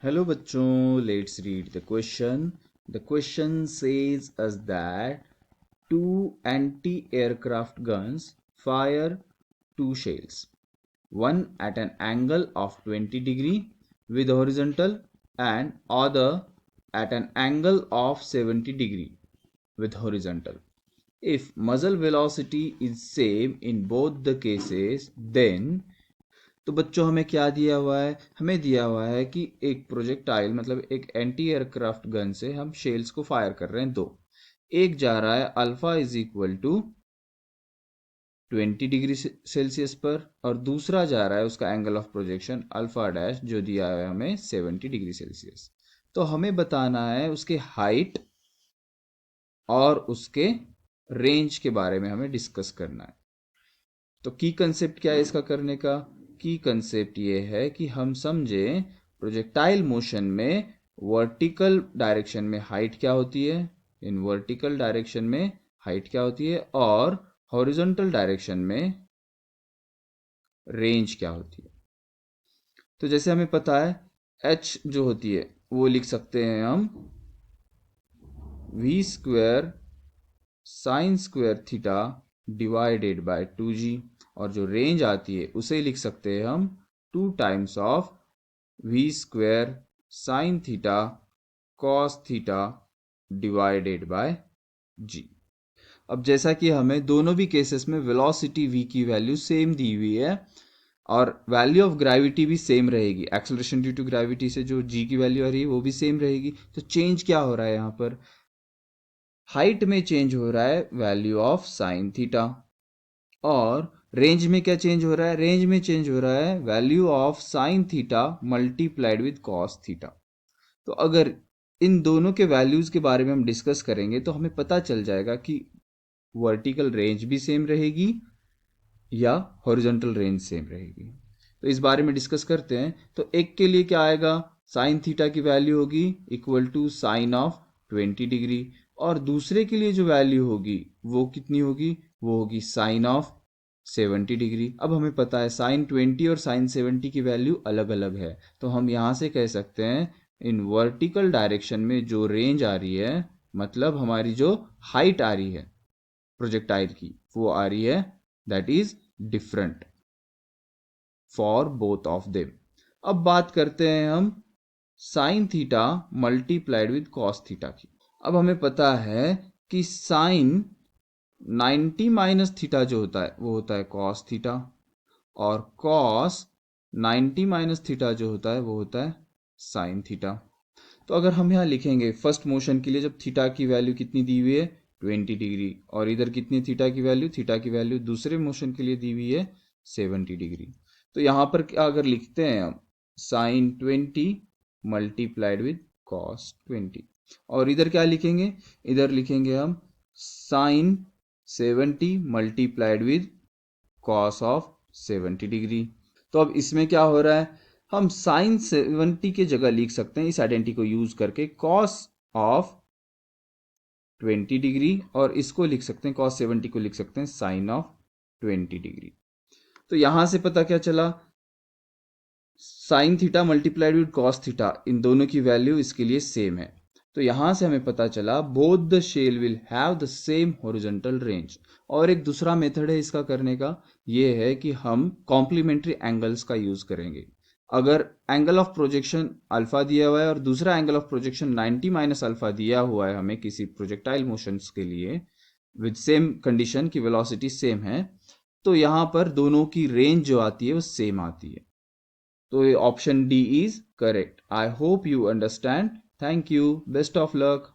Hello bachon, let's read the question. The question says us that two anti-aircraft guns fire two shells, one at an angle of 20 degree with horizontal and other at an angle of 70 degree with horizontal. If muzzle velocity is same in both the cases, then तो बच्चों हमें क्या दिया हुआ है? हमें दिया हुआ है कि एक प्रोजेक्टाइल मतलब एक एंटी एयरक्राफ्ट गन से हम शेल्स को फायर कर रहे हैं दो। एक जा रहा है alpha is equal to 20 degree Celsius पर और दूसरा जा रहा है उसका angle of projection alpha dash जो दिया है हमें 70 डिग्री सेल्सियस। तो हमें बताना है उसके हाइट और उसके रेंज के बारे में हमें डिस्कस करना है। तो की कंसेप्ट क्या है इसका करने का? की कंसेप्ट ये है कि हम समझें प्रोजेक्टाइल मोशन में वर्टिकल डायरेक्शन में हाइट क्या होती है, इन वर्टिकल डायरेक्शन में हाइट क्या होती है और हॉरिजॉन्टल डायरेक्शन में रेंज क्या होती है। तो जैसे हमें पता है एच जो होती है वो लिख सकते हैं हम v square sine square theta divided by 2g और जो रेंज आती है उसे लिख सकते हैं हम 2 times of V square sine theta cos theta divided by G. अब जैसा कि हमें दोनों भी केसेस में वेलोसिटी v की वैल्यू सेम दी हुई है और वैल्यू ऑफ ग्रेविटी भी सेम रहेगी, एक्सेलरेशन ड्यू टू ग्रेविटी से जो g की वैल्यू आ रही है वो भी सेम रहेगी। तो चेंज क्या हो रहा है यहाँ पर? हाइट में चेंज हो रहा है वैल्यू ऑफ साइन थीटा और रेंज में क्या चेंज हो रहा है? रेंज में चेंज हो रहा है value of sine theta multiplied with cos theta. तो अगर इन दोनों के वैल्यूज के बारे में हम डिस्कस करेंगे तो हमें पता चल जाएगा कि वर्टिकल रेंज भी सेम रहेगी या हॉरिजॉन्टल रेंज सेम रहेगी। तो इस बारे में डिस्कस करते हैं। तो एक के लिए क्या आएगा? साइन थीटा की वैल्यू होगी equal to sine of 20 degree और दूसरे के लिए जो वैल्यू होगी वो कितनी होगी? वो होगी साइन ऑफ 70 डिग्री। अब हमें पता है साइन 20 और साइन 70 की वैल्यू अलग अलग है, तो हम यहां से कह सकते हैं इन वर्टिकल डायरेक्शन में जो रेंज आ रही है मतलब हमारी जो हाइट आ रही है प्रोजेक्टाइल की वो आ रही है that is different for both of them. अब बात करते हैं हम sign theta multiplied with cos theta की। अब हमें पता है कि साइन 90 माइनस थीटा जो होता है वो होता है कॉस थीटा और कॉस 90 माइनस थीटा जो होता है वो होता है साइन थीटा। तो अगर हम यहाँ लिखेंगे फर्स्ट मोशन के लिए जब थीटा की वैल्यू कितनी दी हुई है 20 डिग्री और इधर कितनी थीटा की वैल्यू दूसरे मोशन के लिए दी हुई है 70 डिग्री। तो यहाँ पर क्या अगर लिखते हैं हम साइन 20 मल्टीप्लाइड विद कॉस 20 और इधर क्या लिखेंगे? इधर लिखेंगे हम sine 70 multiplied with cos of 70 degree. तो अब इसमें क्या हो रहा है? हम साइन 70 की जगह लिख सकते हैं इस आइडेंटिटी को यूज करके कॉस ऑफ 20 डिग्री और इसको लिख सकते हैं कॉस 70 को लिख सकते हैं साइन ऑफ 20 डिग्री। तो यहां से पता क्या चला? Sine theta multiplied with cos theta इन दोनों की वैल्यू इसके लिए सेम है। तो यहां से हमें पता चला both the shell will have the same horizontal range. और एक दूसरा मेथड है इसका करने का, ये है कि हम कॉम्प्लीमेंट्री एंगल्स का यूज करेंगे। अगर एंगल ऑफ प्रोजेक्शन अल्फा दिया हुआ है और दूसरा angle of projection 90 minus alpha दिया हुआ है हमें किसी प्रोजेक्टाइल मोशंस के लिए विद सेम कंडीशन की वेलोसिटी सेम है, तो यहां पर दोनों की रेंज जो आती है वो सेम आती है। तो option D is correct. I hope you understand. Thank you, best of luck.